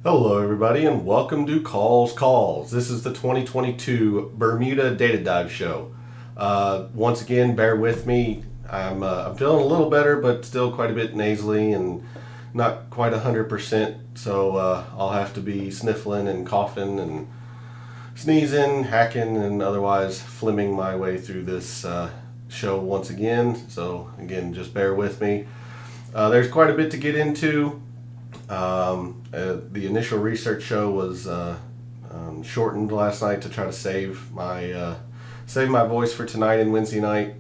Hello everybody and welcome to Calls. This is the 2022 Bermuda Data Dive Show. Once again, bear with me. I'm feeling a little better, but still quite a bit nasally and not quite 100%. So I'll have to be sniffling and coughing and sneezing, hacking, and otherwise phlegming my way through this show once again. So again, just bear with me. There's quite a bit to get into. The initial research show was shortened last night to try to save my voice for tonight and Wednesday night.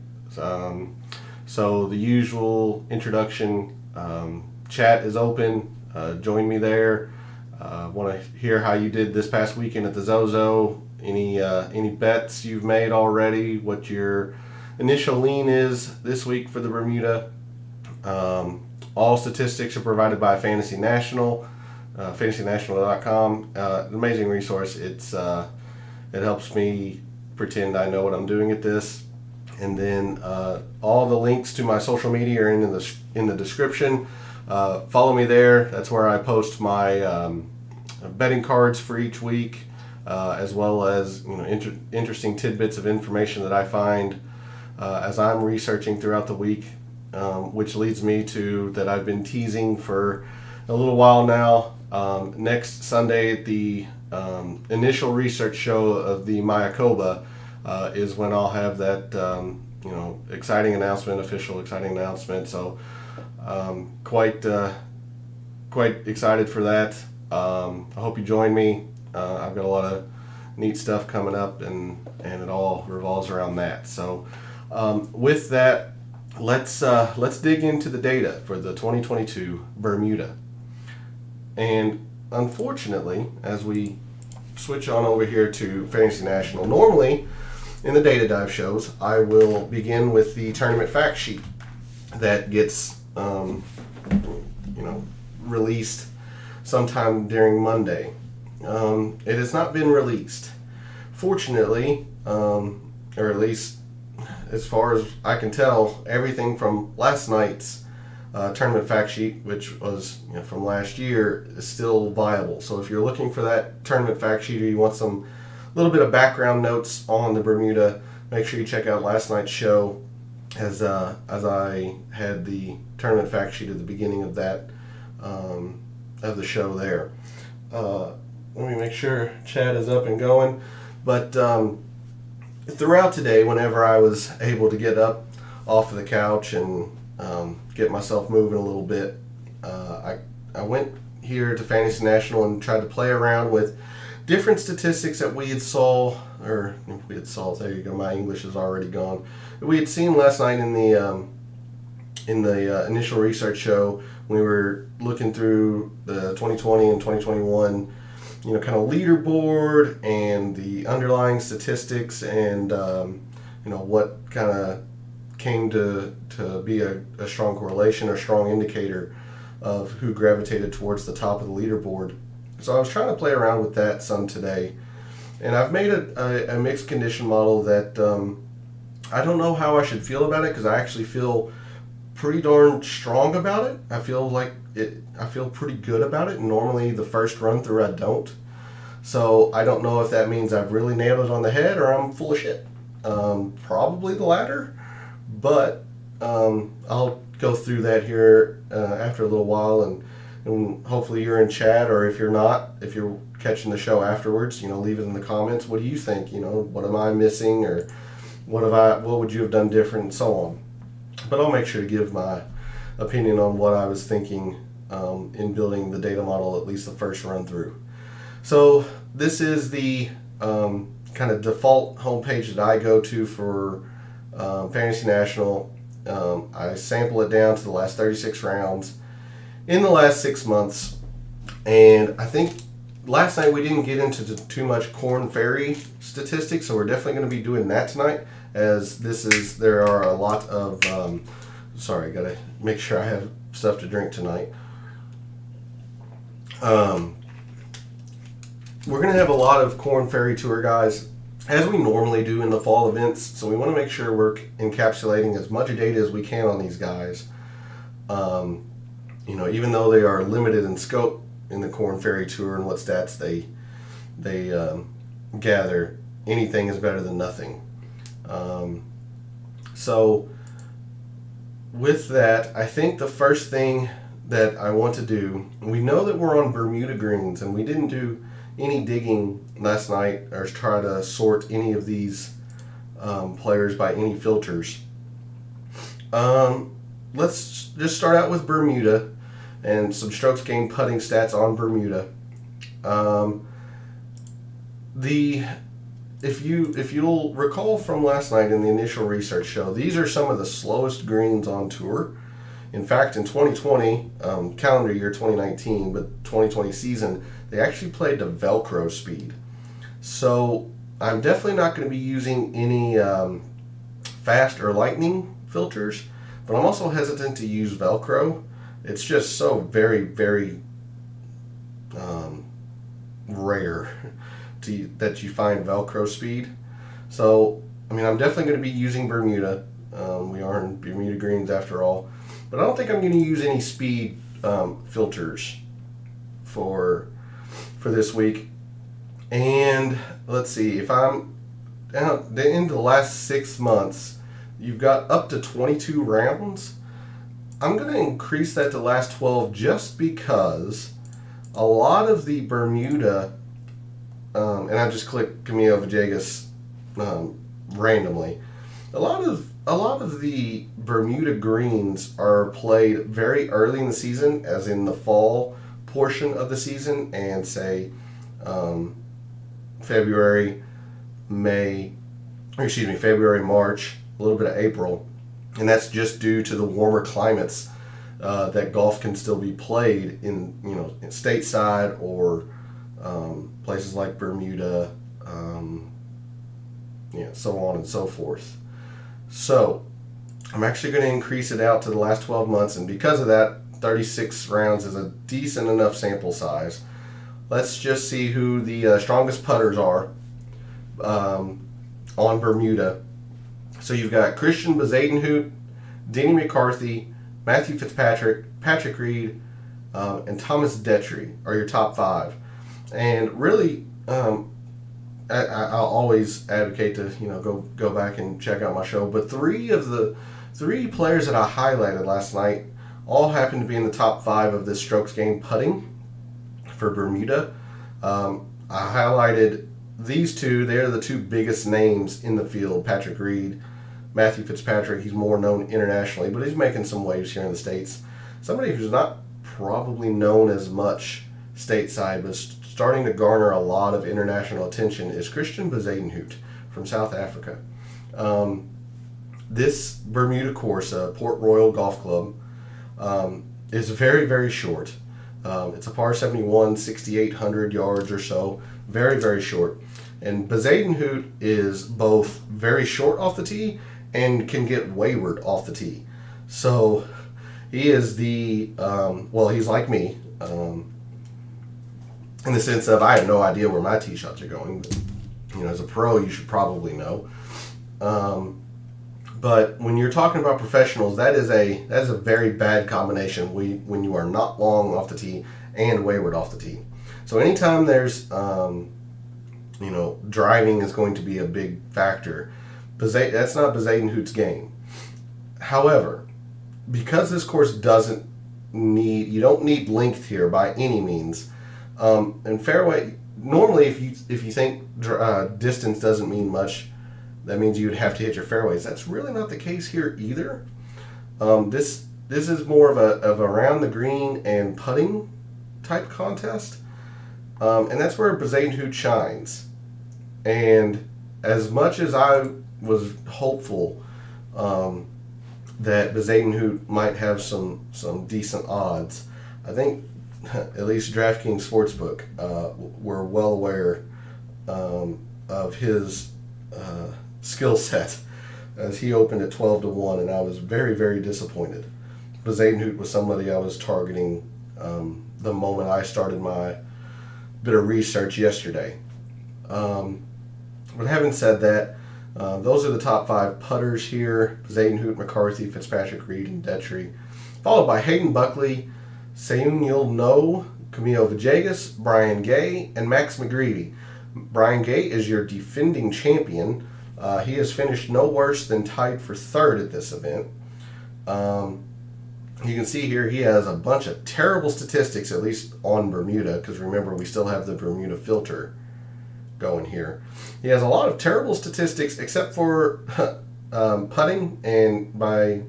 So the usual introduction, chat is open. Join me there. Want to hear how you did this past weekend at the Zozo. Any bets you've made already? What your initial lean is this week for the Bermuda? All statistics are provided by Fantasy National, fantasynational.com. An amazing resource. It helps me pretend I know what I'm doing at this. And then all the links to my social media are in the description. Follow me there. That's where I post my betting cards for each week, as well as interesting tidbits of information that I find as I'm researching throughout the week. Which leads me to that I've been teasing for a little while now. Next Sunday, the initial research show of the Mayakoba is when I'll have that official exciting announcement. So quite excited for that. I hope you join me. I've got a lot of neat stuff coming up, and it all revolves around that. So with that, let's dig into the data for the 2022 Bermuda. And unfortunately, as we switch on over here to Fantasy National, normally in the data dive shows, I will begin with the tournament fact sheet that gets released sometime during Monday. It has not been released, fortunately, or at least as far as I can tell. Everything from last night's tournament fact sheet, which was from last year, is still viable. So if you're looking for that tournament fact sheet, or you want some little bit of background notes on the Bermuda, make sure you check out last night's show, as I had the tournament fact sheet at the beginning of that of the show there. Let me make sure chat is up and going, but throughout today, whenever I was able to get up off of the couch and get myself moving a little bit, I went here to Fantasy National and tried to play around with different statistics that we had there you go, my English is already gone. We had seen last night in the initial research show. We were looking through the 2020 and 2021 kind of leaderboard and the underlying statistics, and what kind of came to be a strong correlation or strong indicator of who gravitated towards the top of the leaderboard. So I was trying to play around with that some today, and I've made a mixed condition model that I don't know how I should feel about it, because I actually feel pretty darn strong about it. I feel pretty good about it. Normally the first run through I don't. So I don't know if that means I've really nailed it on the head or I'm full of shit. Probably the latter, but I'll go through that here after a little while, and hopefully you're in chat, or if you're not, if you're catching the show afterwards, leave it in the comments. What do you think? What am I missing, or what would you have done different, and so on. But I'll make sure to give my opinion on what I was thinking in building the data model, at least the first run through. So this is the kind of default homepage that I go to for Fantasy National. I sample it down to the last 36 rounds in the last 6 months. And I think last night we didn't get into too much Corn Ferry statistics, so we're definitely going to be doing that tonight, as there are a lot of, sorry, got to make sure I have stuff to drink tonight. We're going to have a lot of Corn Ferry Tour guys, as we normally do in the fall events, so we want to make sure we're encapsulating as much data as we can on these guys. Even though they are limited in scope, in the Corn Ferry Tour and what stats they gather, anything is better than nothing. So with that, I think the first thing that I want to do, we know that we're on Bermuda greens, and we didn't do any digging last night or try to sort any of these players by any filters. Let's just start out with Bermuda and some strokes gained putting stats on Bermuda. If you'll recall from last night in the initial research show, these are some of the slowest greens on tour. In fact, in 2020, calendar year 2019, but 2020 season, they actually played to Velcro speed. So I'm definitely not going to be using any fast or lightning filters, but I'm also hesitant to use Velcro. It's just so very, very rare that you find Velcro speed. So, I mean, I'm definitely going to be using Bermuda. We are in Bermuda greens after all. But I don't think I'm going to use any speed filters for this week. And let's see, if I'm in the last 6 months, you've got up to 22 rounds. I'm going to increase that to last 12 just because a lot of the Bermuda, and I just clicked Camilo Villegas randomly. A lot of the Bermuda greens are played very early in the season, as in the fall portion of the season, and say February, March, a little bit of April, and that's just due to the warmer climates that golf can still be played in stateside or places like Bermuda, so on and so forth. So I'm actually going to increase it out to the last 12 months, and because of that, 36 rounds is a decent enough sample size. Let's just see who the strongest putters are on Bermuda. So you've got Christian Bezuidenhout, Denny McCarthy, Matthew Fitzpatrick, Patrick Reed, and Thomas Detry are your top 5. And really, I'll always advocate to go back and check out my show. But 3 of the 3 players that I highlighted last night all happen to be in the top 5 of this strokes gained putting for Bermuda. I highlighted these 2. They're the 2 biggest names in the field. Patrick Reed, Matthew Fitzpatrick. He's more known internationally, but he's making some waves here in the States. Somebody who's not probably known as much stateside, but starting to garner a lot of international attention, is Christian Bezuidenhout from South Africa. This Bermuda course, Port Royal Golf Club, is very, very short. It's a par 71, 6,800 yards or so. Very, very short. And Bezuidenhout is both very short off the tee and can get wayward off the tee. So he is he's like me. In the sense of, I have no idea where my tee shots are going. But, as a pro, you should probably know. But when you're talking about professionals, that is a very bad combination when you are not long off the tee and wayward off the tee. So anytime there's driving is going to be a big factor. That's not Bezuidenhout's game. However, because this course you don't need length here by any means. And fairway, normally if you think distance doesn't mean much, that means you'd have to hit your fairways. That's really not the case here either. This is more of a around the green and putting type contest, and that's where Bezuidenhout shines. And as much as I was hopeful that Bezuidenhout might have some decent odds, I think at least DraftKings Sportsbook were well aware of his skill set, as he opened at 12-1, and I was very, very disappointed. Bezuidenhout was somebody I was targeting the moment I started my bit of research yesterday. But having said that, those are the top 5 putters here: Bezuidenhout, McCarthy, Fitzpatrick, Reed, and Detry, followed by Hayden Buckley, Seung-Yul No, Camilo Villegas, Brian Gay, and Max McGreevy. Brian Gay is your defending champion. He has finished no worse than tied for third at this event. You can see here he has a bunch of terrible statistics, at least on Bermuda, because remember, we still have the Bermuda filter going here. He has a lot of terrible statistics except for putting and by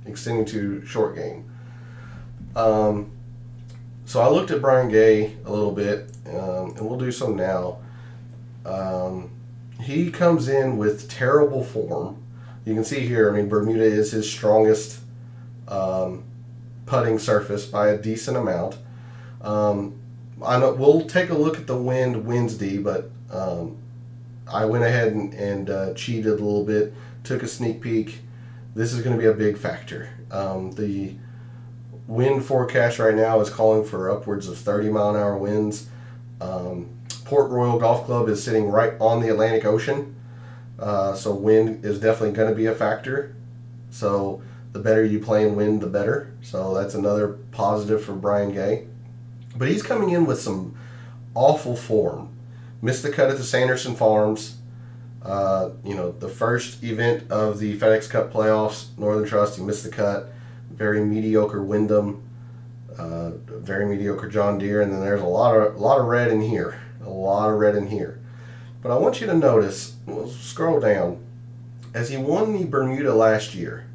extending to short game. So I looked at Brian Gay a little bit, and we'll do so now. He comes in with terrible form. You can see here, I mean, Bermuda is his strongest putting surface by a decent amount. I know we'll take a look at the wind Wednesday, but I went ahead and cheated a little bit, took a sneak peek. This is going to be a big factor. The wind forecast right now is calling for upwards of 30-mile-an-hour winds. Port Royal Golf Club is sitting right on the Atlantic Ocean, so wind is definitely going to be a factor. So the better you play in wind, the better. So that's another positive for Brian Gay. But he's coming in with some awful form. Missed the cut at the Sanderson Farms. The first event of the FedEx Cup playoffs, Northern Trust, he missed the cut. Very mediocre Wyndham, very mediocre John Deere, and then there's a lot of red in here. A lot of red in here. But I want you to notice, we'll scroll down, as he won the Bermuda last year,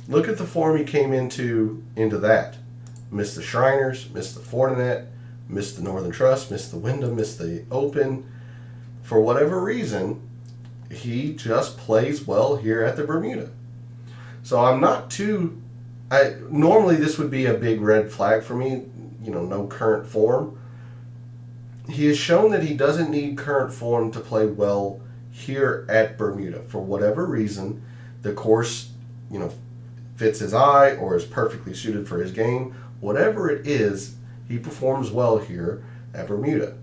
look at the form he came into that. Missed the Shriners, missed the Fortinet, missed the Northern Trust, missed the Wyndham, missed the Open. For whatever reason, he just plays well here at the Bermuda. So I'm not too... normally this would be a big red flag for me, no current form. He has shown that he doesn't need current form to play well here at Bermuda. For whatever reason, the course, fits his eye or is perfectly suited for his game. Whatever it is, he performs well here at Bermuda.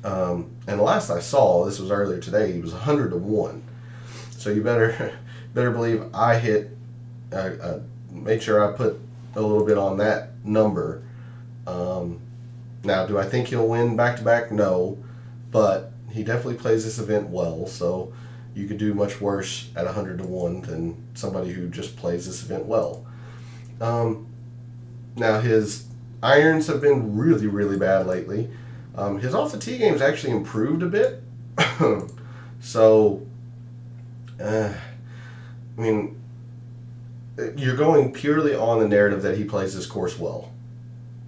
And the last I saw, this was earlier today, he was 100-1. So you better believe I hit, made sure I put a little bit on that number. Now, do I think he'll win back-to-back? No. But he definitely plays this event well, so you could do much worse at 100-1 than somebody who just plays this event well. Now, his irons have been really, really bad lately. His off-the-tee game's actually improved a bit. So, you're going purely on the narrative that he plays this course well.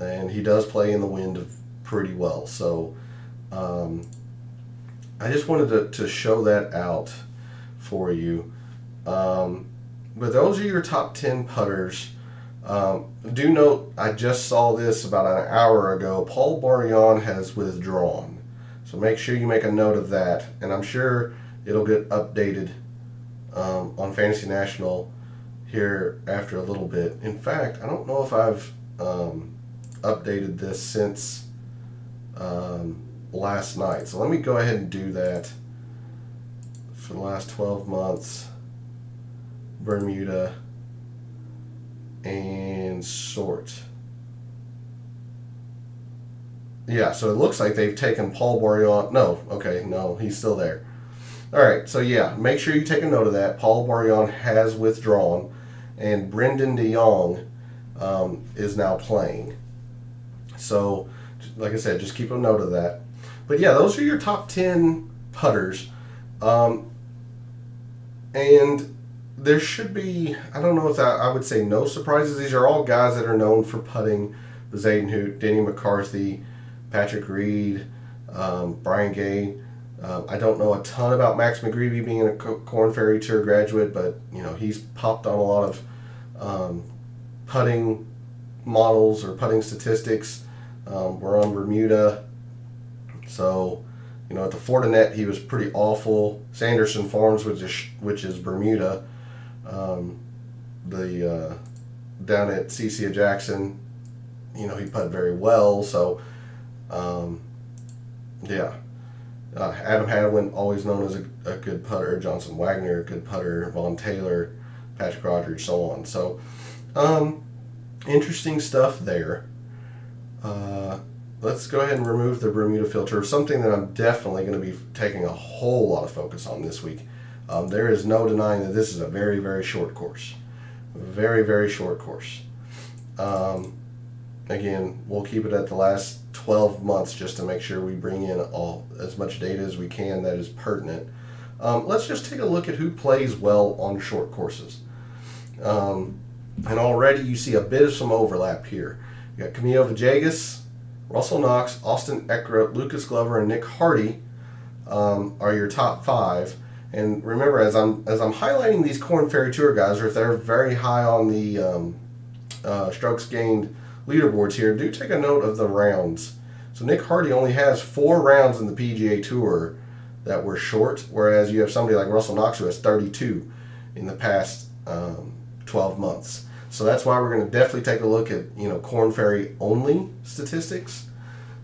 And he does play in the wind pretty well. So, I just wanted to show that out for you. But those are your top 10 putters. Do note, I just saw this about an hour ago. Paul Barrion has withdrawn. So make sure you make a note of that. And I'm sure it'll get updated on Fantasy National here after a little bit. In fact, I don't know if I've updated this since last night. So let me go ahead and do that for the last 12 months. Bermuda and sort. Yeah, so it looks like they've taken Paul Barrion. No, he's still there. All right, so yeah, make sure you take a note of that. Paul Barrion has withdrawn, and Brendan DeYoung is now playing. So, like I said, just keep a note of that. But yeah, those are your top 10 putters. And there should be, I don't know if I would say no surprises. These are all guys that are known for putting. Zayden Hoot, Denny McCarthy, Patrick Reed, Brian Gay. I don't know a ton about Max McGreevy being a Korn Ferry Tour graduate, but he's popped on a lot of putting models or putting statistics. We're on Bermuda, so at the Fortinet he was pretty awful. Sanderson Farms, which is Bermuda. Down at CC Jackson, he putted very well. So, yeah. Adam Hadwin, always known as a good putter. Johnson Wagner, a good putter. Vaughn Taylor, Patrick Rogers, so on. So, interesting stuff there. Let's go ahead and remove the Bermuda filter, something that I'm definitely going to be taking a whole lot of focus on this week. There is no denying that this is a very, very short course. Very, very short course. Again, we'll keep it at the last 12 months just to make sure we bring in as much data as we can that is pertinent. Let's just take a look at who plays well on short courses. And already you see a bit of some overlap here. You got Camilo Villegas, Russell Knox, Austin Eckert, Lucas Glover, and Nick Hardy are your top 5. And remember, as I'm highlighting these Korn Ferry Tour guys, or if they're very high on the strokes gained leaderboards here, do take a note of the rounds. So Nick Hardy only has 4 rounds in the PGA Tour that were short, whereas you have somebody like Russell Knox who has 32 in the past 12 months. So that's why we're going to definitely take a look at Korn Ferry only statistics.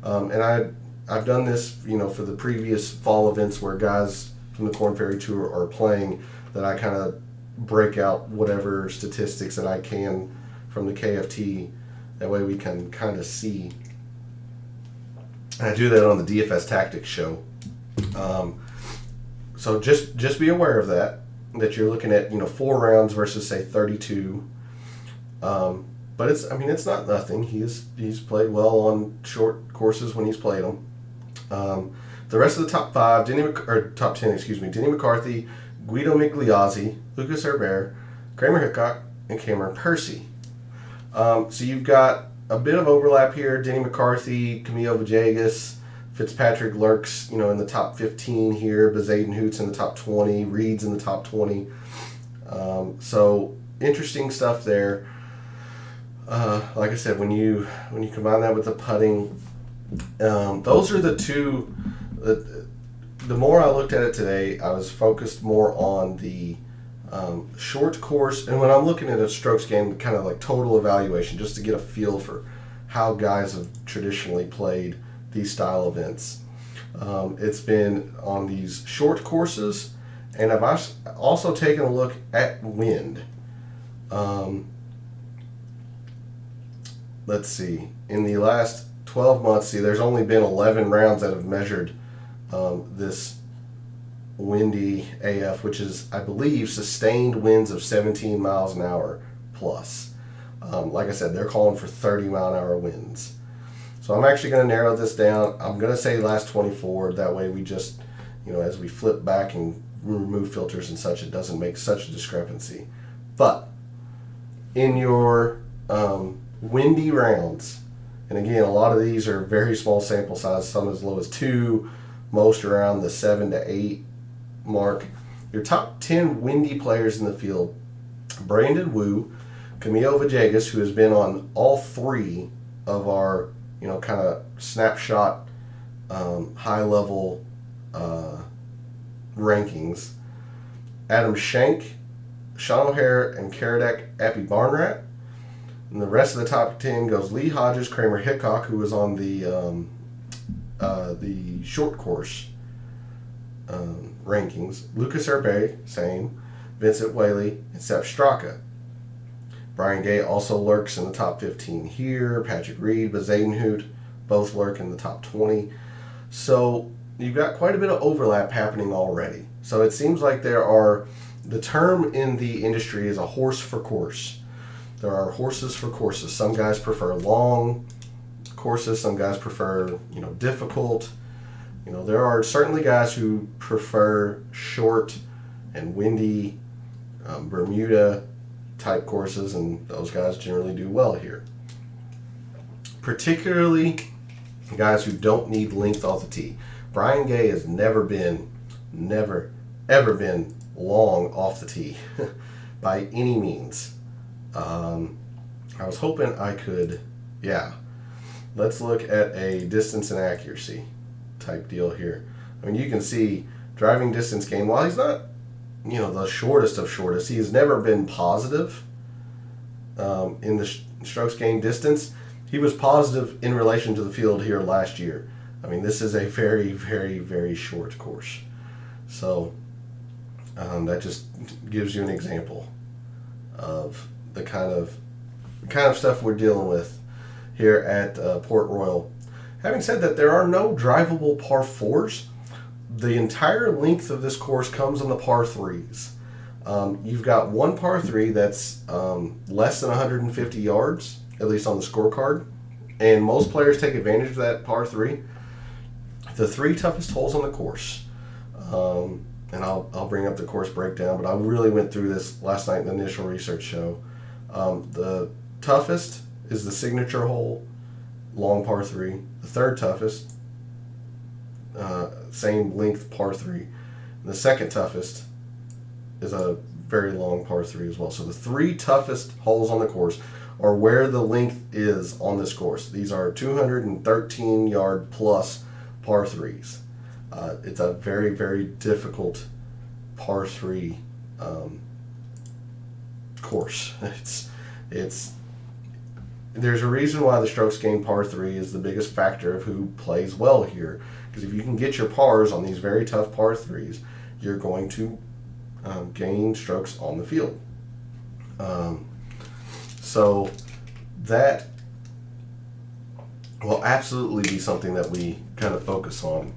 And I've done this for the previous fall events where guys from the Korn Ferry Tour are playing, that I kind of break out whatever statistics that I can from the KFT. That way we can kind of see. And I do that on the DFS Tactics show. So just be aware of that you're looking at 4 rounds versus say 32. But it's not nothing. He's played well on short courses when he's played them. The rest of the top 5, top 10, Denny McCarthy, Guido Migliozzi, Lucas Herbert, Kramer Hickok, and Cameron Percy. So you've got a bit of overlap here. Denny McCarthy, Camilo Villegas, Fitzpatrick lurks, in the top 15 here. Bezaden Hoots in the top 20. Reed's in the top 20. So interesting stuff there. Like I said, when you combine that with the putting, those are the two. The more I looked at it today, I was focused more on the short course, and when I'm looking at a strokes game, kind of like total evaluation, just to get a feel for how guys have traditionally played these style events. It's been on these short courses, and I've also taken a look at wind. Let's see, in the last 12 months, there's only been 11 rounds that have measured this windy AF, which is, I believe, sustained winds of 17 miles an hour plus. Like I said, they're calling for 30 mile an hour winds. So I'm actually going to narrow this down. I'm going to say last 24. That way we just, as we flip back and remove filters and such, it doesn't make such a discrepancy. But in your windy rounds, and again, a lot of these are very small sample size, some as low as 2, most around the 7 to 8 mark. Your top 10 windy players in the field: Brandon Wu, Camilo Villegas, who has been on all 3 of our kind of snapshot high level rankings; Adam Schenk, Sean O'Hare, and Karadek Api-Barnrat. And the rest of the top 10 goes Lee Hodges, Kramer Hickok, who was on the short course rankings; Lucas Herbert, same; Vincent Whaley, and Sepp Straka. Brian Gay also lurks in the top 15 here. Patrick Reed, Bezaden Hoot, both lurk in the top 20. So you've got quite a bit of overlap happening already. So it seems like the term in the industry is a horse for course. There are horses for courses. Some guys prefer long courses. Some guys prefer, difficult. There are certainly guys who prefer short and windy Bermuda type courses, and those guys generally do well here. Particularly guys who don't need length off the tee. Brian Gay has never ever been long off the tee by any means. I was hoping I could, let's look at a distance and accuracy type deal here. I mean, you can see driving distance gain, while he's not, the shortest of shortest, he has never been positive in the strokes gain distance. He was positive in relation to the field here last year. I mean, this is a very, very, very short course. So that just gives you an example of the kind of kind of stuff we're dealing with here at Port Royal. Having said that, there are no drivable par 4s. The entire length of this course comes on the par 3s. You've got one par 3 that's less than 150 yards, at least on the scorecard. And most players take advantage of that par 3. The 3 toughest holes on the course, and I'll bring up the course breakdown, but I really went through this last night in the initial research show. The toughest is the signature hole, long par 3. The third toughest, same length par 3. And the second toughest is a very long par 3 as well. So the 3 toughest holes on the course are where the length is on this course. These are 213 yard plus par 3s. It's a very, very difficult par 3 course. There's a reason why the strokes gained par 3 is the biggest factor of who plays well here. Because if you can get your pars on these very tough par 3s, you're going to gain strokes on the field. So that will absolutely be something that we kind of focus on.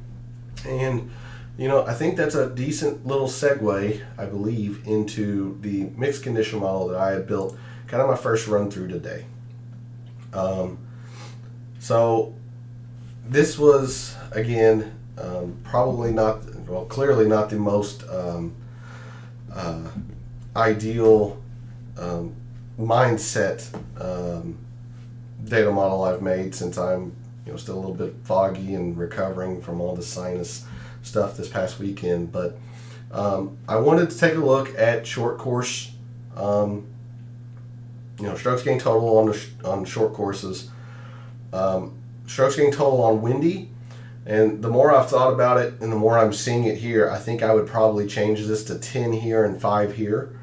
And, I think that's a decent little segue, I believe, into the mixed condition model that I had built, kind of my first run through today. So this was, again, probably not, well, clearly not the most ideal mindset data model I've made, since I'm still a little bit foggy and recovering from all the sinus stuff this past weekend. But I wanted to take a look at short course, strokes gained total on short courses, strokes gained total on windy. And the more I've thought about it and the more I'm seeing it here, I think I would probably change this to 10 here and 5 here.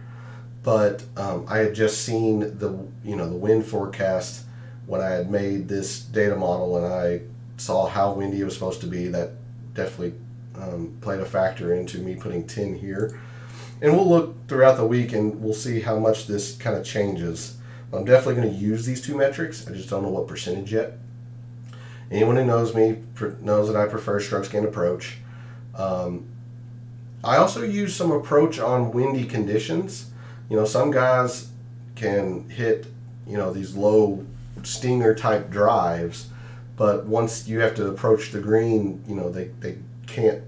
But I had just seen the wind forecast when I had made this data model, and I saw how windy it was supposed to be. That definitely played a factor into me putting 10 here. And we'll look throughout the week and we'll see how much this kind of changes. I'm definitely going to use these 2 metrics. I just don't know what percentage yet. Anyone who knows me knows that I prefer strokes gained approach. I also use some approach on windy conditions. Some guys can hit, these low stinger type drives, but once you have to approach the green, they can't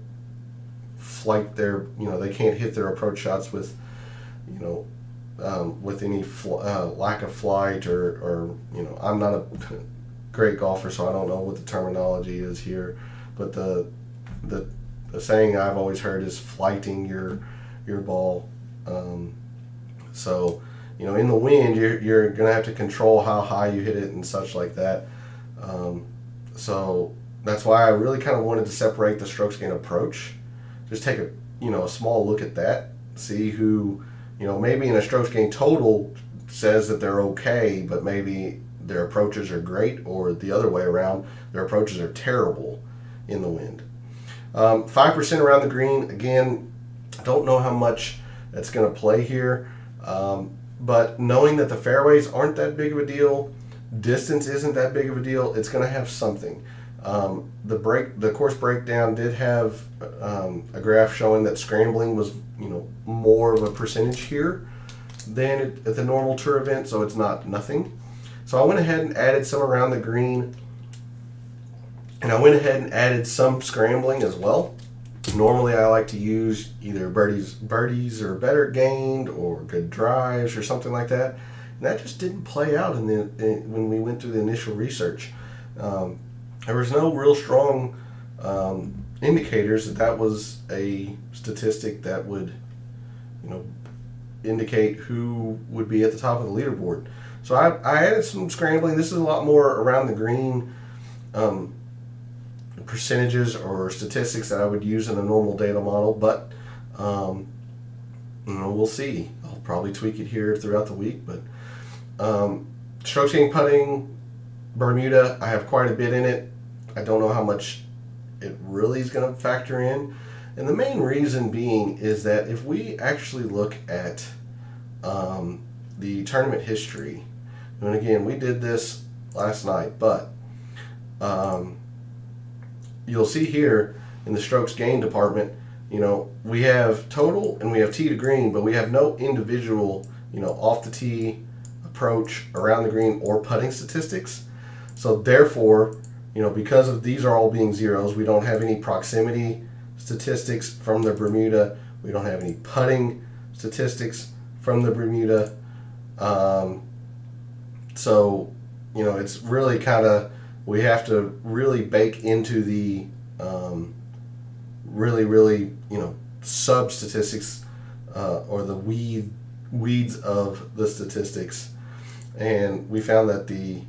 flight their, they can't hit their approach shots with, with any lack of flight or I'm not a great golfer, so I don't know what the terminology is here, but the saying I've always heard is flighting your ball. So, in the wind, you're going to have to control how high you hit it and such like that. So that's why I really kind of wanted to separate the strokes gained approach. Just take a small look at that, see who, maybe in a strokes gained total says that they're okay, but maybe their approaches are great, or the other way around, their approaches are terrible in the wind. 5% around the green, again, I don't know how much that's going to play here. But knowing that the fairways aren't that big of a deal, distance isn't that big of a deal, it's going to have something. The course breakdown did have a graph showing that scrambling was more of a percentage here than at the normal tour event, so it's not nothing. So I went ahead and added some around the green, and I went ahead and added some scrambling as well. Normally I like to use either birdies or better gained or good drives or something like that. And that just didn't play out when we went through the initial research. There was no real strong indicators that was a statistic that would indicate who would be at the top of the leaderboard. So I added some scrambling. This is a lot more around the green percentages or statistics that I would use in a normal data model, but we'll see. I'll probably tweak it here throughout the week, but strokes gained putting, Bermuda, I have quite a bit in it. I don't know how much it really is going to factor in, and the main reason being is that if we actually look at the tournament history, And again, we did this last night, but you'll see here in the strokes gained department, we have total and we have tee to green, but we have no individual, off the tee, approach, around the green, or putting statistics. So therefore, because of these are all being zeros, we don't have any proximity statistics from the Bermuda. We don't have any putting statistics from the Bermuda. So, it's really kind of, we have to really bake into the really, sub statistics or the weeds of the statistics. And we found that the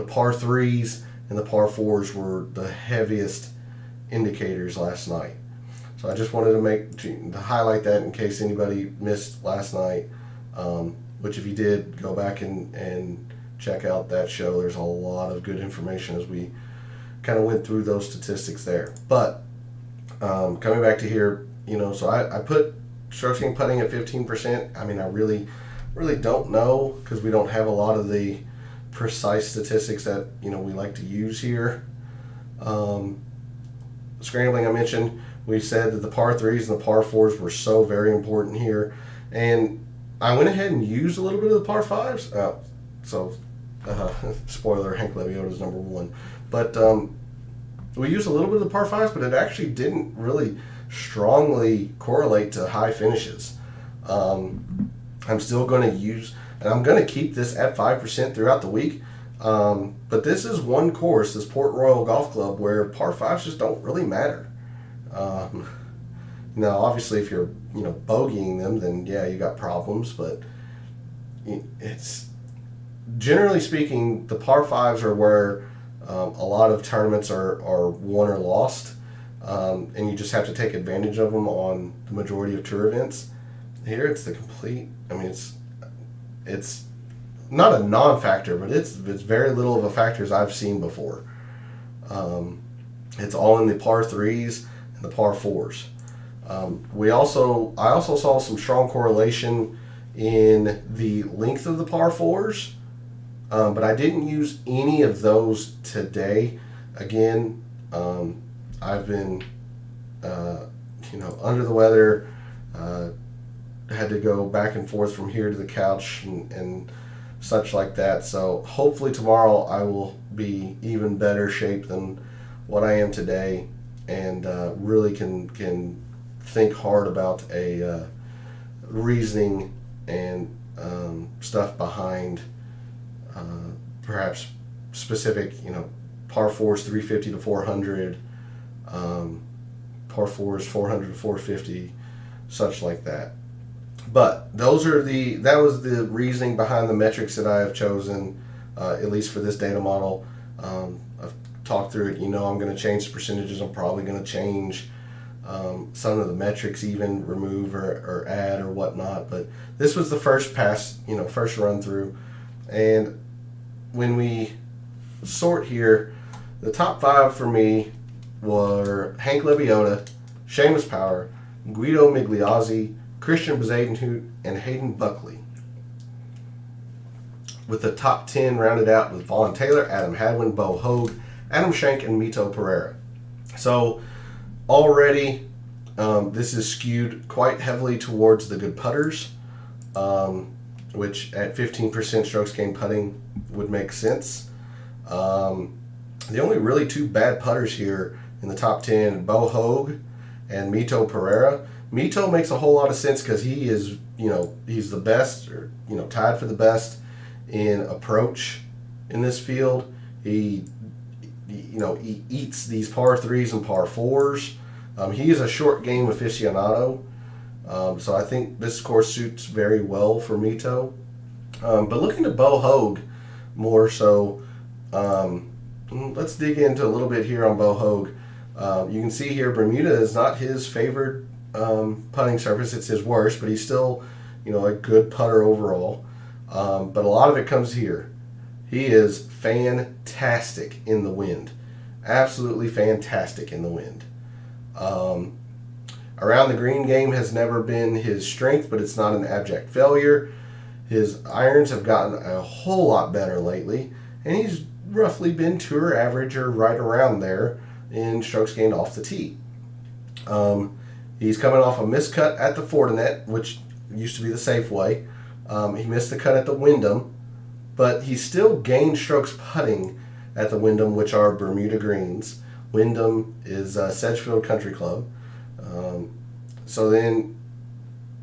par threes and the par fours were the heaviest indicators last night. So I just wanted to highlight that in case anybody missed last night. Which if you did, go back and check out that show. There's a lot of good information as we kind of went through those statistics there. But coming back to here, so I put strokes gained putting at 15%. I mean, I really don't know because we don't have a lot of the precise statistics that we like to use here. Scrambling, I mentioned, we said that the par threes and the par fours were so very important here, and I went ahead and used a little bit of the par fives. Spoiler, Hank Lebiota's number one. But we used a little bit of the par fives, but it actually didn't really strongly correlate to high finishes. I'm still going to use, and I'm going to keep this at 5% throughout the week. But this is one course, this Port Royal Golf Club, where par fives just don't really matter. Now, obviously, if you're bogeying them, then yeah, you got problems. But it's generally speaking, the par fives are where a lot of tournaments are won or lost, and you just have to take advantage of them on the majority of tour events. Here, it's the complete. I mean, it's not a non-factor, but it's very little of a factor as I've seen before. It's all in the par threes and the par fours. I also saw some strong correlation in the length of the par fours, but I didn't use any of those today. Again, I've been under the weather. Had to go back and forth from here to the couch and such like that. So hopefully tomorrow I will be even better shape than what I am today, and really can think hard about a reasoning and stuff behind perhaps specific, par fours 350 to 400, par fours 400 to 450, such like that. But that was the reasoning behind the metrics that I have chosen, at least for this data model. I've talked through it. I'm going to change the percentages. I'm probably going to change some of the metrics, even remove or add or whatnot. But this was the first pass, first run through. And when we sort here, the top five for me were Hank Lebioda, Seamus Power, Guido Migliozzi, Christian Bezadenhout, and Hayden Buckley. With the top 10 rounded out with Vaughn Taylor, Adam Hadwin, Bo Hoag, Adam Schenk, and Mito Pereira. So already this is skewed quite heavily towards the good putters, which at 15% strokes gained putting would make sense. The only really two bad putters here in the top 10, Bo Hoag and Mito Pereira. Mito makes a whole lot of sense because he is, he's the best, or tied for the best in approach in this field. He eats these par threes and par fours. He is a short game aficionado, so I think this course suits very well for Mito. But looking at Bo Hoag more so, let's dig into a little bit here on Bo Hoag. You can see here Bermuda is not his favorite putting surface. It's his worst, but he's still, a good putter overall. But a lot of it comes here. He is fantastic in the wind. Absolutely fantastic in the wind. Around the green game has never been his strength, but it's not an abject failure. His irons have gotten a whole lot better lately, and he's roughly been tour average or right around there in strokes gained off the tee. He's coming off a missed cut at the Fortinet, which used to be the safe way. He missed the cut at the Wyndham, but he still gained strokes putting at the Wyndham, which are Bermuda greens. Wyndham is Sedgefield Country Club. So then,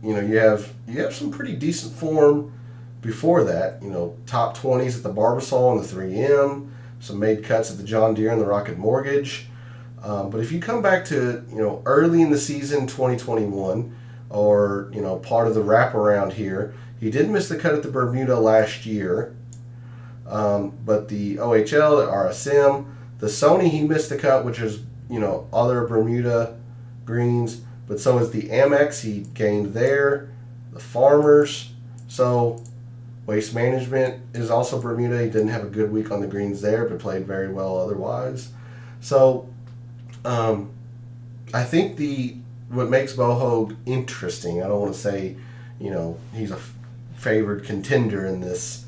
you have some pretty decent form before that. Top 20s at the Barbasol and the 3M, some made cuts at the John Deere and the Rocket Mortgage. But if you come back to early in the season 2021, or part of the wraparound here, he did miss the cut at the Bermuda last year. But the OHL, the RSM, the Sony, he missed the cut, which is other Bermuda greens. But so is the Amex, he gained there. The Farmers, so Waste Management is also Bermuda. He didn't have a good week on the greens there, but played very well otherwise. So I think what makes Bo Hoag interesting, I don't want to say he's a favored contender in this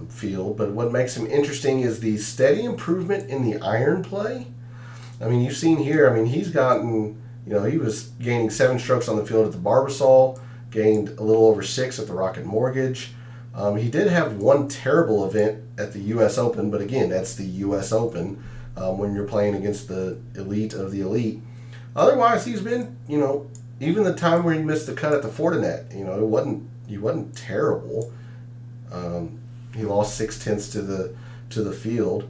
field, but what makes him interesting is the steady improvement in the iron play. I mean, you've seen here, he's gotten, he was gaining 7 strokes on the field at the Barbasol, gained a little over 6 at the Rocket Mortgage. He did have one terrible event at the U.S. Open, but again, that's the U.S. Open when you're playing against the elite of the elite. Otherwise, he's been, even the time where he missed the cut at the Fortinet, he wasn't terrible. He lost 0.6 to the field.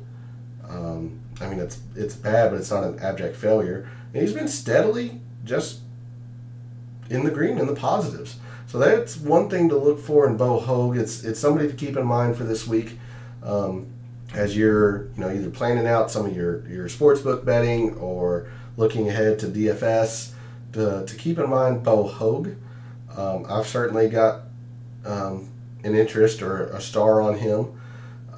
It's bad, but it's not an abject failure. And he's been steadily just in the green, in the positives. So that's one thing to look for in Bo Hoag. It's somebody to keep in mind for this week as you're either planning out some of your sportsbook betting or looking ahead to DFS. To keep in mind Bo Hoag. I've certainly got an interest or a star on him.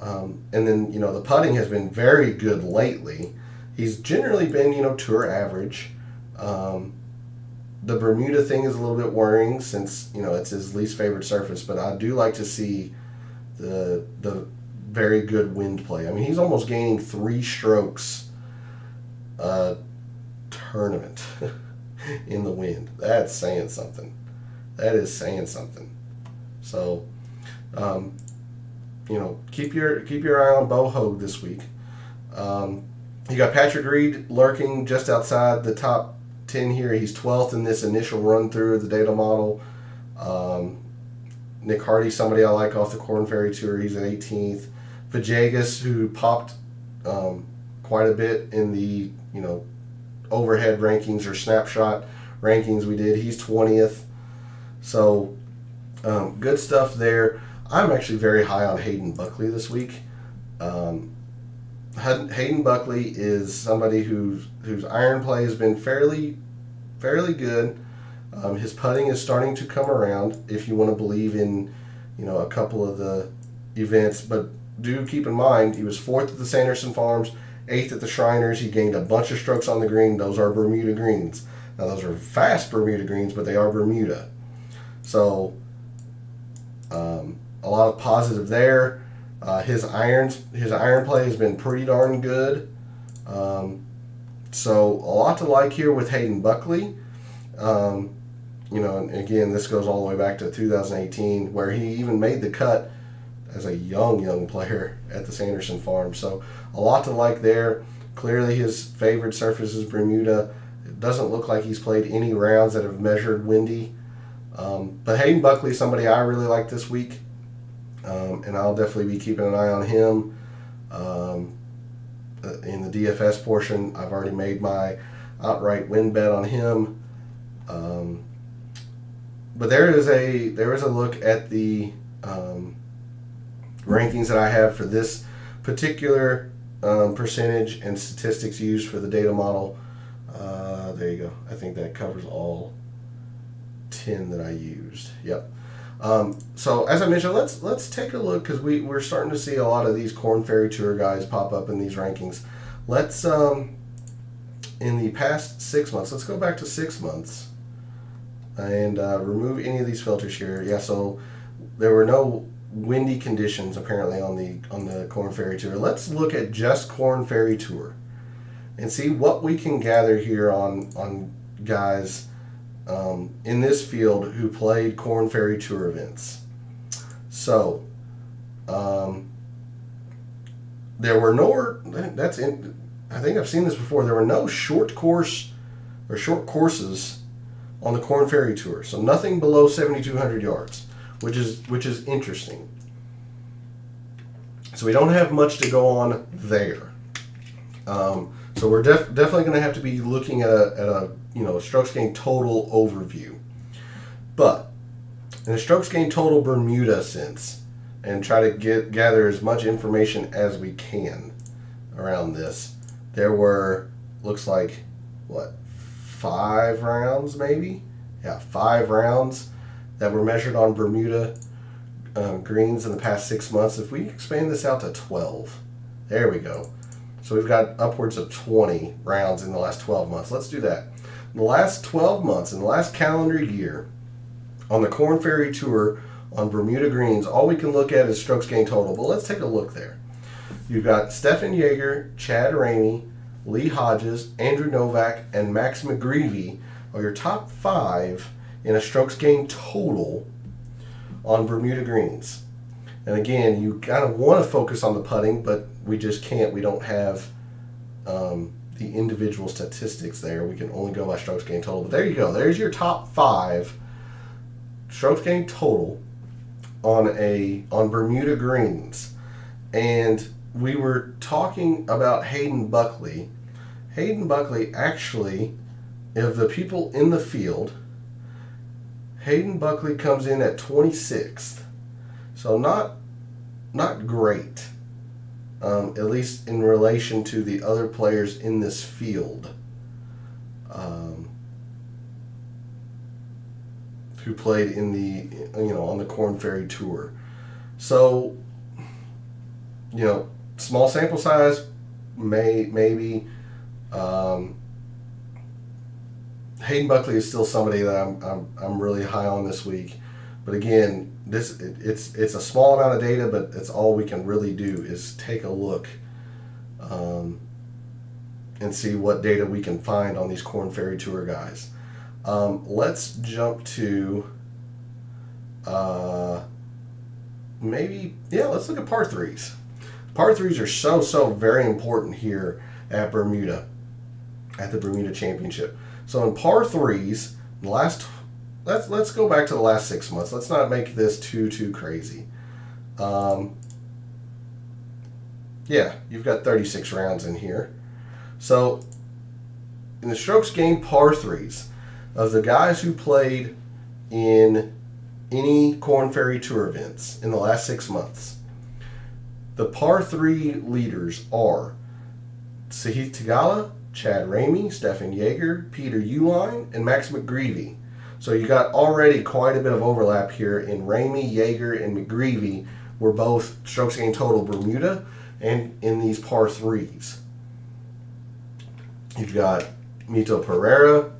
And then, the putting has been very good lately. He's generally been, tour average. The Bermuda thing is a little bit worrying since, it's his least favorite surface, but I do like to see the very good wind play. He's almost gaining 3 strokes a tournament in the wind. That's saying something. That is saying something. So, keep your eye on Bo Hoag this week. You got Patrick Reed lurking just outside the top 10 here. He's 12th in this initial run through of the data model. Nick Hardy, somebody I like off the Korn Ferry Tour, he's at 18th. Vajegas, who popped quite a bit in the overhead rankings or snapshot rankings we did, he's 20th. So good stuff there. I'm actually very high on Hayden Buckley this week. Hayden Buckley is somebody whose iron play has been fairly good. His putting is starting to come around, if you want to believe in a couple of the events. But do keep in mind, he was 4th at the Sanderson Farms, 8th at the Shriners. He gained a bunch of strokes on the green. Those are Bermuda greens. Now, those are fast Bermuda greens, but they are Bermuda. So, a lot of positive there. His iron play has been pretty darn good. So a lot to like here with Hayden Buckley. And again, this goes all the way back to 2018, where he even made the cut as a young player at the Sanderson Farm. So a lot to like there. Clearly his favorite surface is Bermuda. It doesn't look like he's played any rounds that have measured windy. But Hayden Buckley is somebody I really like this week. And I'll definitely be keeping an eye on him. In the DFS portion, I've already made my outright win bet on him. But there is a look at the rankings that I have for this particular percentage and statistics used for the data model. There you go. I think that covers all 10 that I used. Yep. So as I mentioned, let's take a look, because we're starting to see a lot of these Korn Ferry Tour guys pop up in these rankings. Let's in the past 6 months, let's go back to 6 months and remove any of these filters here. Yeah, so There were no windy conditions apparently on the Corn Ferry Tour. Let's look at just Corn Ferry Tour and see what we can gather here on guys in this field who played Corn Ferry Tour events. So, there were no. I think I've seen this before. There were no short courses on the Corn Ferry Tour. So nothing below 7,200 yards, which is interesting. So we don't have much to go on there. So we're definitely going to have to be looking at a strokes gained total overview. But in a strokes gained total Bermuda sense, and try to gather as much information as we can around this, there were, looks like, 5 rounds maybe? Yeah, 5 rounds that were measured on Bermuda greens in the past 6 months. If we expand this out to 12, there we go. So we've got upwards of 20 rounds in the last 12 months. Let's do that. In the last 12 months, in the last calendar year, on the Corn Ferry Tour on Bermuda greens, all we can look at is strokes gained total. But let's take a look there. You've got Stefan Jaeger, Chad Ramey, Lee Hodges, Andrew Novak, and Max McGreevy are your top 5 in a strokes gained total on Bermuda greens. And again, you kind of want to focus on the putting, but we just can't. We don't have the individual statistics there. We can only go by strokes gained total. But there you go. There's your top 5 strokes gained total on Bermuda greens. And we were talking about Hayden Buckley. Hayden Buckley, actually, of the people in the field, Hayden Buckley comes in at 26th. So not great, at least in relation to the other players in this field who played in the on the Corn Ferry Tour. So small sample size, maybe. Hayden Buckley is still somebody that I'm really high on this week, but again, it's a small amount of data, but it's all we can really do is take a look and see what data we can find on these Corn Ferry Tour guys. Let's jump to let's look at par 3s. Par 3s are so very important here at Bermuda, at the Bermuda Championship. So in par 3s, let's go back to the last 6 months. Let's not make this too crazy. You've got 36 rounds in here. So in the strokes gained par 3s, of the guys who played in any Corn Ferry Tour events in the last 6 months, the par 3 leaders are Sahith Theegala, Chad Ramey, Stefan Jaeger, Peter Uihlein, and Max McGreevy. So you got already quite a bit of overlap here in Ramey, Jaeger, and McGreevy were both strokes gained total Bermuda and in these par 3s. You've got Mito Pereira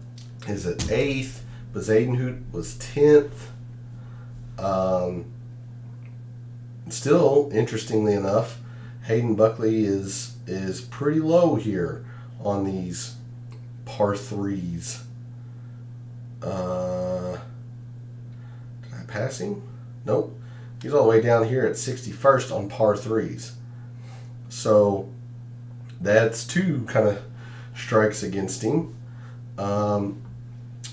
is at 8th, Bezuidenhout was 10th. Still, interestingly enough, Hayden Buckley is pretty low here on these par 3s. Did I pass him? Nope. He's all the way down here at 61st on par 3s. So that's 2 kind of strikes against him.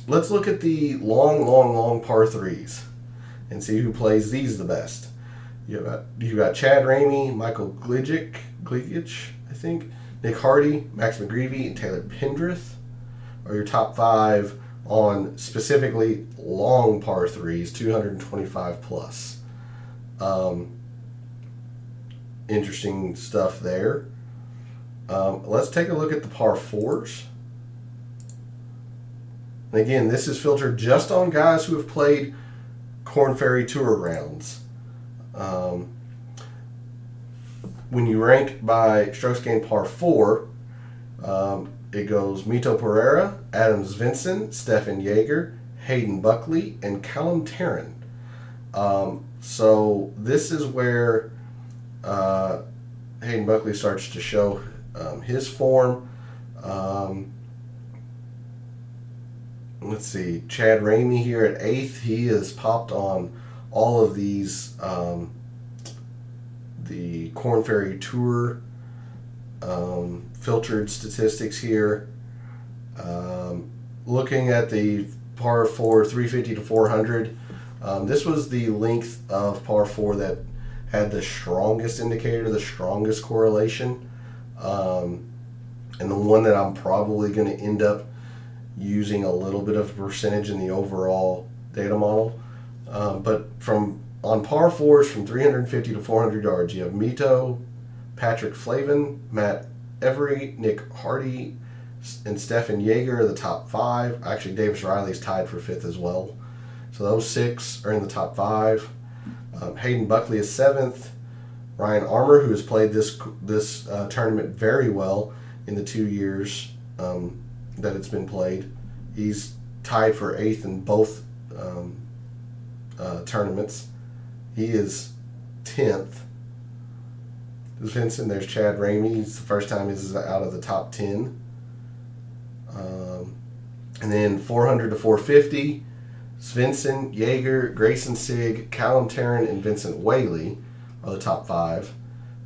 Let's look at the long par 3s and see who plays these the best. You've got Chad Ramey, Michael Gligic, I think, Nick Hardy, Max McGreevy, and Taylor Pendrith are your top 5 on specifically long par 3s, 225 plus. Interesting stuff there. Let's take a look at the par 4s. And again, this is filtered just on guys who have played Corn Ferry Tour rounds. When you rank by strokes gained par 4, it goes Mito Pereira, Adam Svensson, Stefan Jaeger, Hayden Buckley, and Callum Tarrant. So this is where Hayden Buckley starts to show his form. Let's see, Chad Ramey here at 8th. He has popped on all of these, the Korn Ferry Tour filtered statistics here. Looking at the par 4 350 to 400, this was the length of par 4 that had the strongest indicator, the strongest correlation, and the one that I'm probably going to end up using a little bit of a percentage in the overall data model. But on par 4s from 350 to 400 yards, you have Mito, Patrick Flavin, Matt Every, Nick Hardy, and Stefan Jaeger are the top 5. Actually, Davis Riley's tied for 5th as well. So those 6 are in the top 5. Hayden Buckley is 7th. Ryan Armour, who has played this tournament very well in the 2 years that it's been played, he's tied for 8th in both tournaments. He is 10th. There's Vincent. There's Chad Ramey. It's the first time he's out of the top 10. And then 400 to 450, Svensson, Jaeger, Grayson Sigg, Callum Tarrant, and Vincent Whaley are the top 5.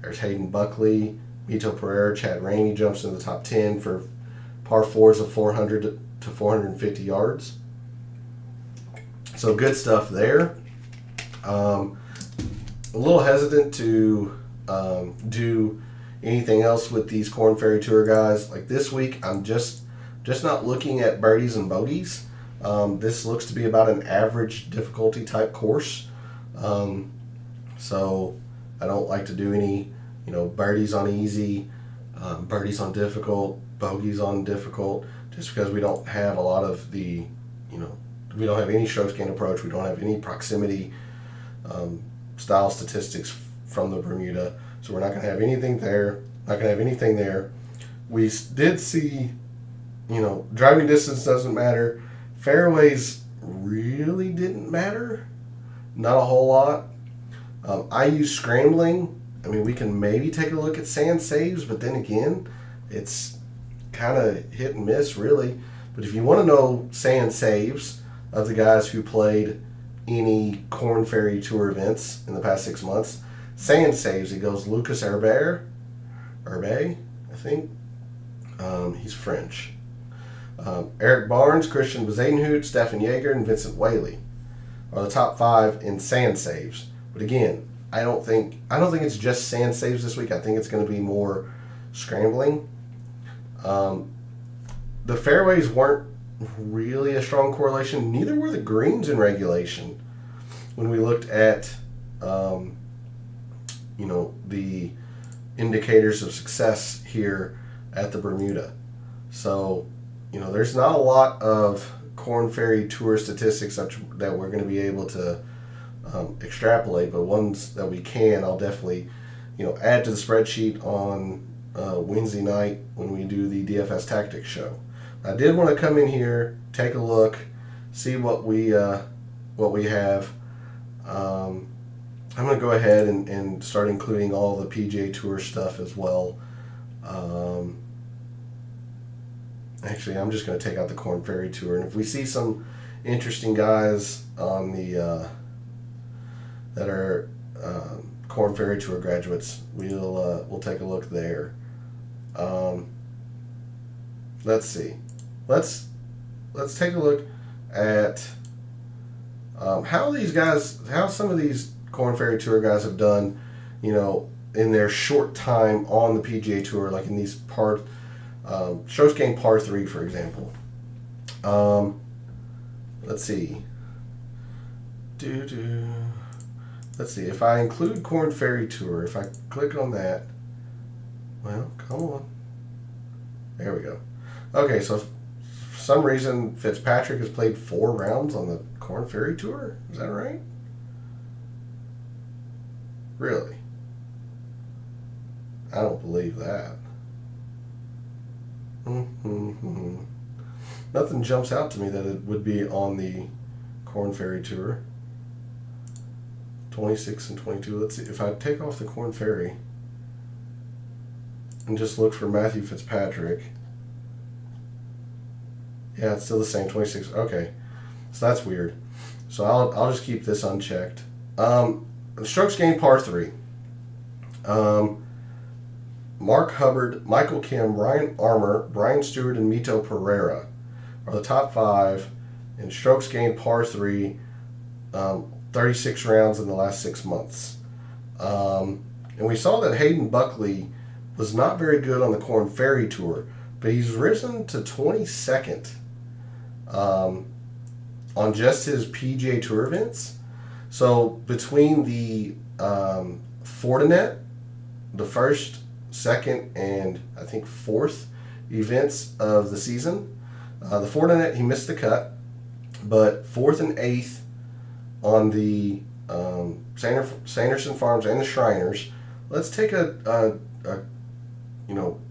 There's Hayden Buckley, Mito Pereira, Chad Ramey jumps into the top 10 for par 4s of 400 to 450 yards. So good stuff there. A little hesitant to do anything else with these Korn Ferry Tour guys. Like this week, I'm just not looking at birdies and bogeys. This looks to be about an average difficulty type course. So I don't like to do any, birdies on easy, birdies on difficult, bogeys on difficult, just because we don't have a lot of the, we don't have any strokes gained approach. We don't have any proximity style statistics from the Bermuda. So we're not going to have anything there. Not going to have anything there. We did see, driving distance doesn't matter. Fairways really didn't matter. Not a whole lot. I use scrambling. I mean, we can maybe take a look at sand saves, but then again, it's kind of hit and miss, really. But if you want to know sand saves of the guys who played any Korn Ferry Tour events in the past 6 months, sand saves, it goes Lucas Herbe, I think. He's French. Eric Barnes, Christian Bezadenhout, Stefan Jaeger, and Vincent Whaley are the top 5 in sand saves. But again, I don't think it's just sand saves this week. I think it's going to be more scrambling. The fairways weren't really a strong correlation. Neither were the greens in regulation. When we looked at, the indicators of success here at the Bermuda. So, there's not a lot of Korn Ferry Tour statistics that we're going to be able to extrapolate, but ones that we can, I'll definitely, add to the spreadsheet on Wednesday night when we do the DFS Tactics show. I did want to come in here, take a look, see what we have. I'm going to go ahead and start including all the PGA Tour stuff as well. Actually, I'm just going to take out the Korn Ferry Tour, and if we see some interesting guys on the that are Korn Ferry Tour graduates, we'll take a look there. Let's see. Let's take a look at how some of these Korn Ferry Tour guys have done, in their short time on the PGA Tour, like in these strokes gained par 3, for example. Let's see. Let's see. If I include Korn Ferry Tour, if I click on that, well, come on. There we go. Okay, so for some reason Fitzpatrick has played 4 rounds on the Korn Ferry Tour. Is that right? Really? I don't believe that. Nothing jumps out to me that it would be on the Korn Ferry Tour. 26 and 22. Let's see. If I take off the Corn Ferry and just look for Matthew Fitzpatrick. Yeah, it's still the same, 26. Okay. So that's weird. So I'll just keep this unchecked. Strokes gained par 3. Mark Hubbard, Michael Kim, Ryan Armour, Brian Stewart, and Mito Pereira are the top 5 in strokes gained par 3, 36 rounds in the last 6 months. And we saw that Hayden Buckley was not very good on the Corn Ferry Tour, but he's risen to 22nd on just his PGA Tour events. So between the Fortinet, the first, second, and I think fourth events of the season, the Fortinet he missed the cut, but 4th and 8th on the Sanderson Farms and the Shriners. Let's take a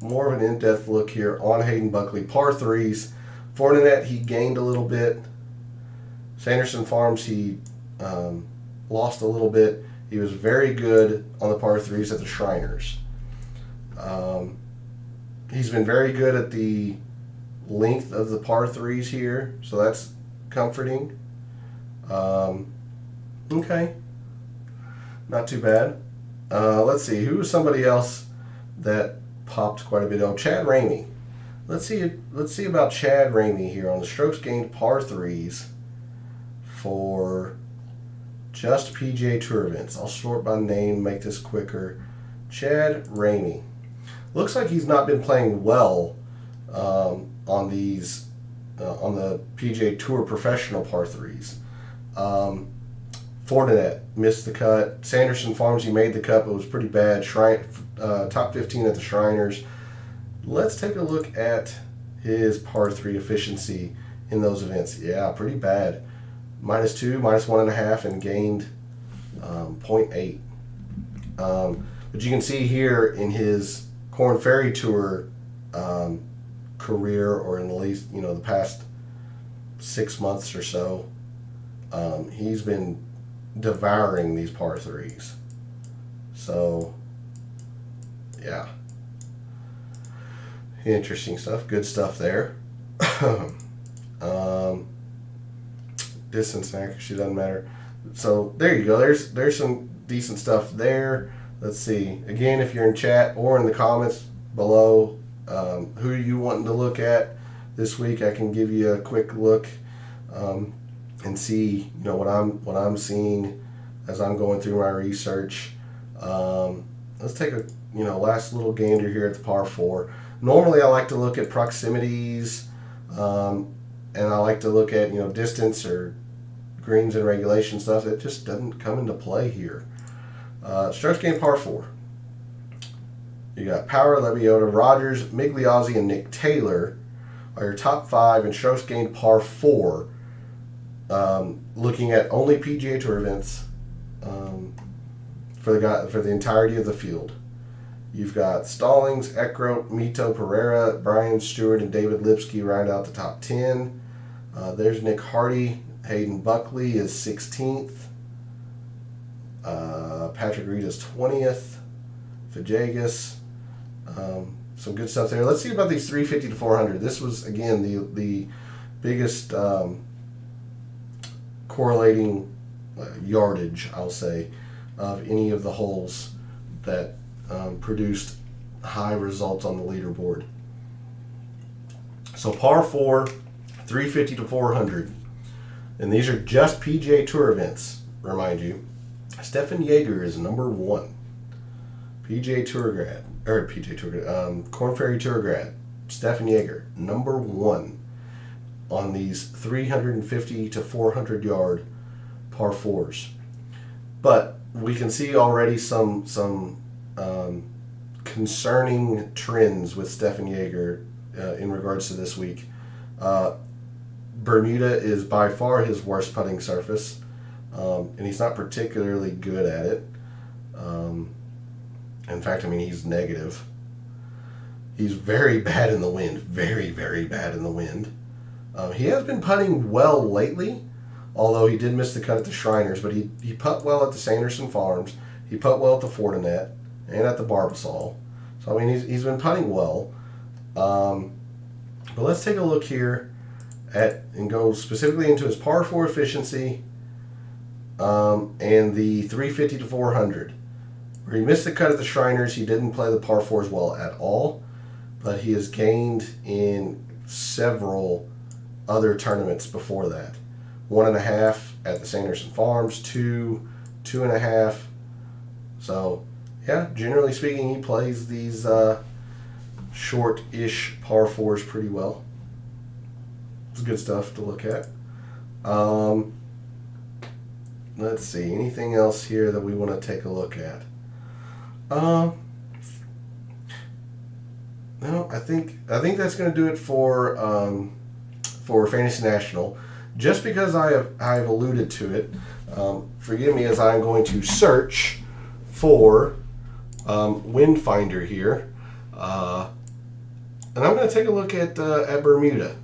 more of an in-depth look here on Hayden Buckley. Par 3s, Fortinet he gained a little bit. Sanderson Farms he lost a little bit. He was very good on the par 3s at the Shriners. He's been very good at the length of the par 3s here, so that's comforting. Okay, not too bad. Let's see, who was somebody else that popped quite a bit? Oh, Chad Ramey. Let's see about Chad Ramey here on the strokes gained par 3s for just PGA Tour events. I'll sort by name, make this quicker. Chad Ramey. Looks like he's not been playing well on these on the PGA Tour professional par 3s. Fortinet missed the cut. Sanderson Farms he made the cut, but it was pretty bad. Top 15 at the Shriners. Let's take a look at his par 3 efficiency in those events. Yeah, pretty bad. -2, -1.5, and gained 0.8. But you can see here in his Corn Ferry Tour career, or in at least the past 6 months or so, he's been devouring these par 3s. So, yeah. Interesting stuff. Good stuff there. Distance and accuracy doesn't matter. So there you go. There's some decent stuff there. Let's see. Again, if you're in chat or in the comments below, who are you wanting to look at this week? I can give you a quick look and see what I'm seeing as I'm going through my research. Let's take a last little gander here at the par 4. Normally I like to look at proximities, and I like to look at distance or greens and regulation stuff. That just doesn't come into play here. Strokes gained par 4. You got Power, Lebiota, Rogers, Migliozzi, and Nick Taylor are your top 5 in strokes gained par 4. Looking at only PGA Tour events for the entirety of the field. You've got Stallings, Eckroat, Mito Pereira, Brian Stewart, and David Lipsky round out the top 10. There's Nick Hardy. Hayden Buckley is 16th. Patrick Reed is 20th. Fajagas. Some good stuff there. Let's see about these 350 to 400. This was, again, the biggest correlating yardage, I'll say, of any of the holes that produced high results on the leaderboard. So par 4, 350 to 400. And these are just PGA Tour events, remind you. Stefan Jaeger is number 1. PGA Tour grad. Corn Ferry Tour grad. Stefan Jaeger, number 1 on these 350 to 400 yard par 4s. But we can see already some concerning trends with Stefan Jaeger in regards to this week. Bermuda is by far his worst putting surface, and he's not particularly good at it. In fact, he's negative. He's very bad in the wind. Very, very bad in the wind. He has been putting well lately, although he did miss the cut at the Shriners, but he putt well at the Sanderson Farms. He putt well at the Fortinet and at the Barbasol. So, I mean, he's been putting well. But let's take a look here and go specifically into his par 4 efficiency and the 350 to 400. Where he missed the cut at the Shriners, he didn't play the par 4s well at all, but he has gained in several other tournaments before that. 1.5 at the Sanderson Farms, 2.5. So, yeah, generally speaking, he plays these short-ish par 4s pretty well. It's good stuff to look at. Let's see, anything else here that we want to take a look at? No, I think that's going to do it for Fantasy National. Just because I have alluded to it, forgive me as I'm going to search for Wind Finder here, and I'm going to take a look at Bermuda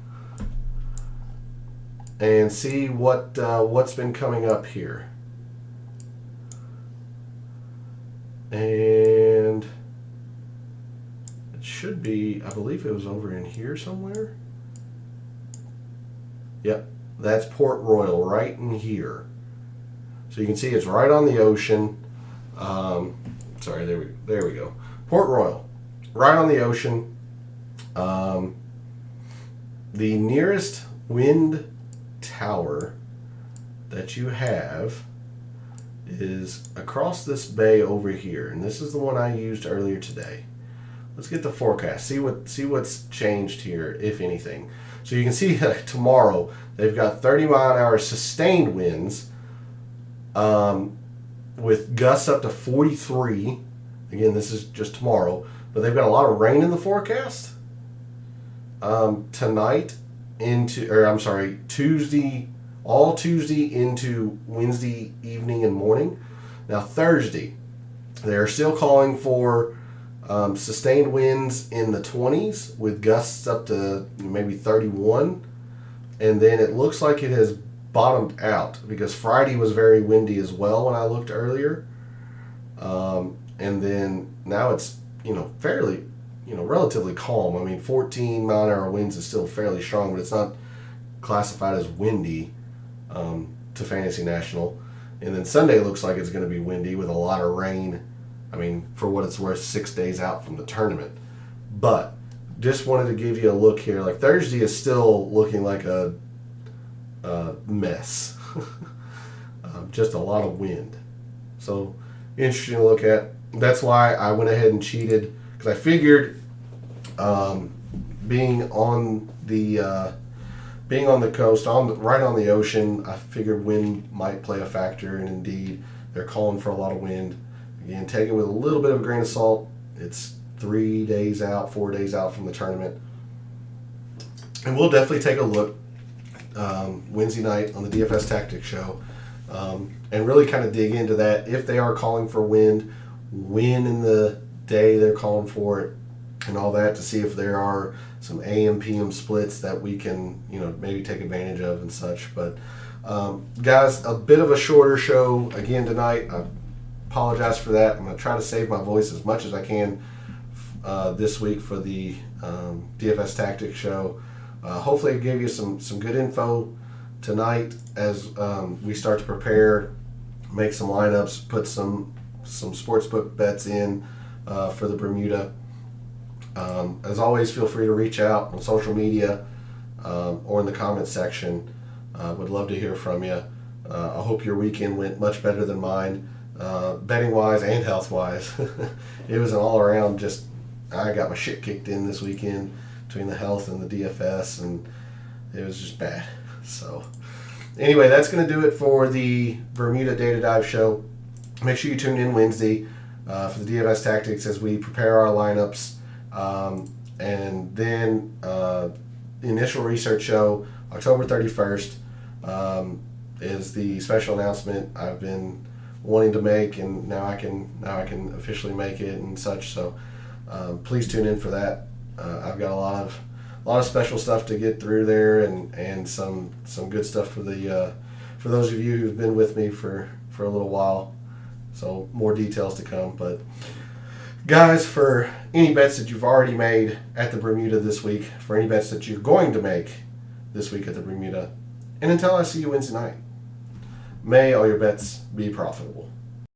and see what's been coming up here. And it should be, I believe it was over in here somewhere. Yep, that's Port Royal right in here. So you can see it's right on the ocean. Sorry, there we go. Port Royal, right on the ocean. The nearest wind tower that you have is across this bay over here, and this is the one I used earlier today. Let's get the forecast. See what's changed here, if anything. So you can see tomorrow they've got 30-mile-an-hour sustained winds, with gusts up to 43. Again, this is just tomorrow, but they've got a lot of rain in the forecast. Tonight Tuesday, all Tuesday into Wednesday evening and morning. Now Thursday, they're still calling for sustained winds in the 20s with gusts up to maybe 31. And then it looks like it has bottomed out because Friday was very windy as well when I looked earlier. And then now it's, fairly, relatively calm. I mean, 14-mile-an-hour winds is still fairly strong, but it's not classified as windy to Fantasy National. And then Sunday looks like it's going to be windy with a lot of rain. I mean, for what it's worth, 6 days out from the tournament. But just wanted to give you a look here. Like Thursday is still looking like a mess. Just a lot of wind. So interesting to look at. That's why I went ahead and cheated, because I figured being on the coast, right on the ocean, I figured wind might play a factor, and indeed they're calling for a lot of wind. Again, take it with a little bit of a grain of salt. It's 4 days out from the tournament. And we'll definitely take a look Wednesday night on the DFS Tactics show and really kind of dig into that. If they are calling for wind, when in the day they're calling for it, and all that, to see if there are some AM PM splits that we can maybe take advantage of and such. But guys, a bit of a shorter show again tonight. I apologize for that. I'm going to try to save my voice as much as I can this week for the DFS Tactics show. Hopefully it gave you some good info tonight as we start to prepare, make some lineups, put some sportsbook bets in for the Bermuda. As always, feel free to reach out on social media or in the comments section. Would love to hear from you. I hope your weekend went much better than mine, betting wise and health wise. It was an all around I got my shit kicked in this weekend between the health and the DFS, and it was just bad. So anyway, that's going to do it for the Bermuda Data Dive show. Make sure you tune in Wednesday for the DFS Tactics as we prepare our lineups. And then the initial research show, October 31st, is the special announcement I've been wanting to make, and now I can officially make it and such. So please tune in for that. I've got a lot of special stuff to get through there, and some good stuff for the for those of you who've been with me for a little while. So more details to come. But guys, for any bets that you've already made at the Bermuda this week, for any bets that you're going to make this week at the Bermuda, and until I see you Wednesday night, may all your bets be profitable.